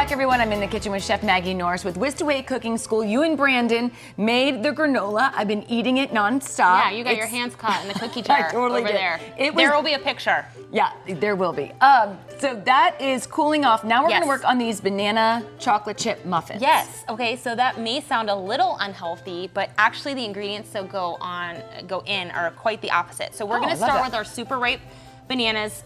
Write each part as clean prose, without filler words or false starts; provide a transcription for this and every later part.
back, everyone. I'm in the kitchen with Chef Maggie Norris with Whisked Cooking School. You and Brandon made the granola. I've been eating it nonstop. Yeah, you got your hands caught in the cookie jar totally over did. there. There will be a picture. Yeah, there will be. So that is cooling off. Now we're going to work on these banana chocolate chip muffins. Yes. Okay, so that may sound a little unhealthy, but actually the ingredients that go in are quite the opposite. So we're going to start with our super ripe bananas.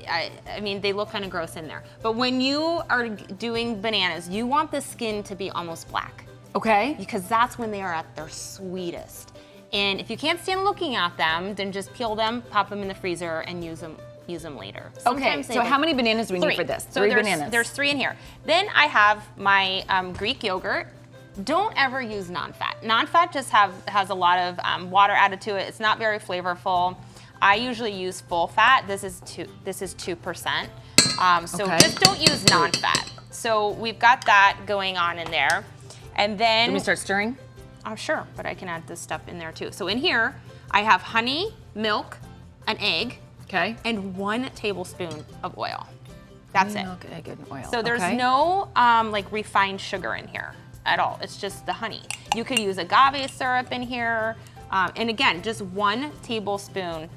I mean, they look kind of gross in there. But when you are doing bananas, you want the skin to be almost black. Okay. Because that's when they are at their sweetest. And if you can't stand looking at them, then just peel them, pop them in the freezer, and use them later. Okay, so how many bananas do we need for this? So there's 3 in here. Then I have my Greek yogurt. Don't ever use non-fat. Non-fat just has a lot of water added to it. It's not very flavorful. I usually use full fat. This is 2%. So just don't use non-fat. So we've got that going on in there. And then Can we start stirring? Oh, sure, but I can add this stuff in there too. So in here, I have honey, milk, an egg, and 1 tablespoon of oil. That's it. Milk, egg, and oil. So there's no like refined sugar in here at all. It's just the honey. You could use agave syrup in here. And again, just 1 tablespoon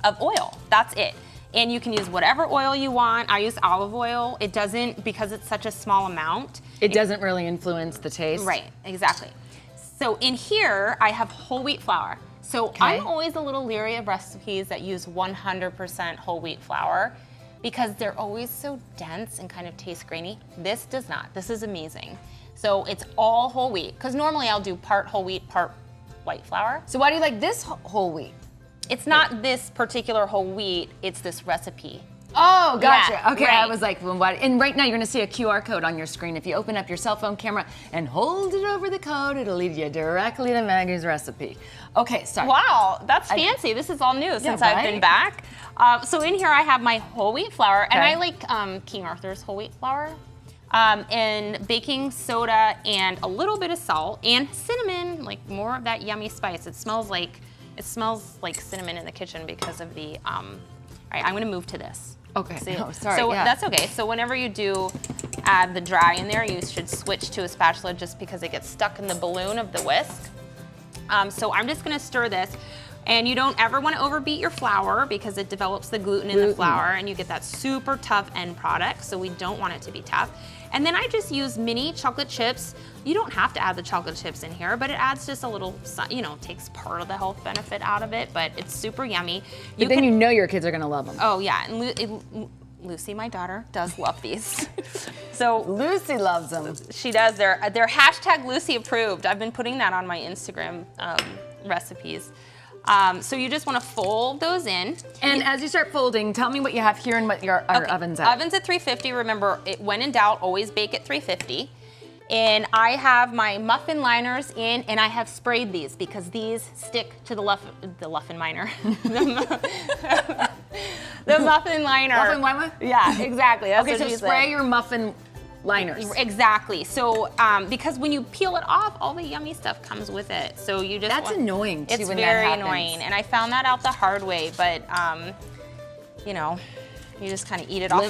of oil. That's it. And you can use whatever oil you want. I use olive oil. It doesn't, because it's such a small amount. It doesn't really influence the taste. Right, exactly. So in here, I have whole wheat flour. So I'm always a little leery of recipes that use 100% whole wheat flour because they're always so dense and kind of taste grainy. This does not. This is amazing. So it's all whole wheat, because normally I'll do part whole wheat, part white flour. So why do you like this whole wheat? It's not this particular whole wheat, it's this recipe. Oh, gotcha. Yeah, okay, right. I was like, well, what? And right now you're gonna see a QR code on your screen. If you open up your cell phone camera and hold it over the code, it'll lead you directly to Maggie's recipe. Okay, sorry. Wow, that's fancy. This is all new since I've been back. So in here I have my whole wheat flour, and I like King Arthur's whole wheat flour. And baking soda and a little bit of salt and cinnamon, like more of that yummy spice. It smells like cinnamon in the kitchen because of the, all right, I'm gonna move to this. Okay, See? sorry, So that's okay. So whenever you do add the dry in there, you should switch to a spatula just because it gets stuck in the balloon of the whisk. So I'm just gonna stir this. And you don't ever want to overbeat your flour because it develops the gluten in the flour and you get that super tough end product, so we don't want it to be tough. And then I just use mini chocolate chips. You don't have to add the chocolate chips in here, but it adds just a little, you know, takes part of the health benefit out of it, but it's super yummy. But then you know your kids are gonna love them. Oh yeah, and Lucy, my daughter, does love these. So Lucy loves them. She does. They're hashtag Lucy approved. I've been putting that on my Instagram recipes. So you just want to fold those in. And as you start folding, tell me what you have here and what your oven's at. Oven's at 350. Remember, when in doubt, always bake at 350. And I have my muffin liners in, and I have sprayed these because these stick to the muffin liner. The muffin liner. Muffin liner? Yeah, exactly. That's okay, so spray your muffin liners. Exactly. So because when you peel it off, all the yummy stuff comes with it. So you just That's annoying too. It's when very that happens. annoying, and I found that out the hard way. But you know, you just kind of eat it off.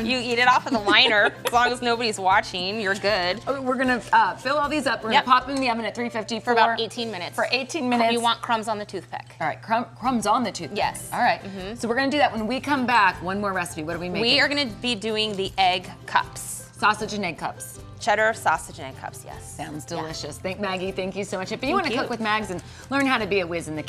You eat it off of the liner. As long as nobody's watching, you're good. Okay, we're gonna fill all these up. We're gonna pop them in the oven at 350 for about 18 minutes. For 18 minutes. You want crumbs on the toothpick. All right, crumbs on the toothpick. Yes. All right. So we're gonna do that when we come back. One more recipe. What are we making? We are gonna be doing the egg cups. Sausage and egg cups. Cheddar sausage and egg cups, yes. Sounds delicious. Maggie, thank you so much. If you want to cook with Mags and learn how to be a whiz in the kitchen,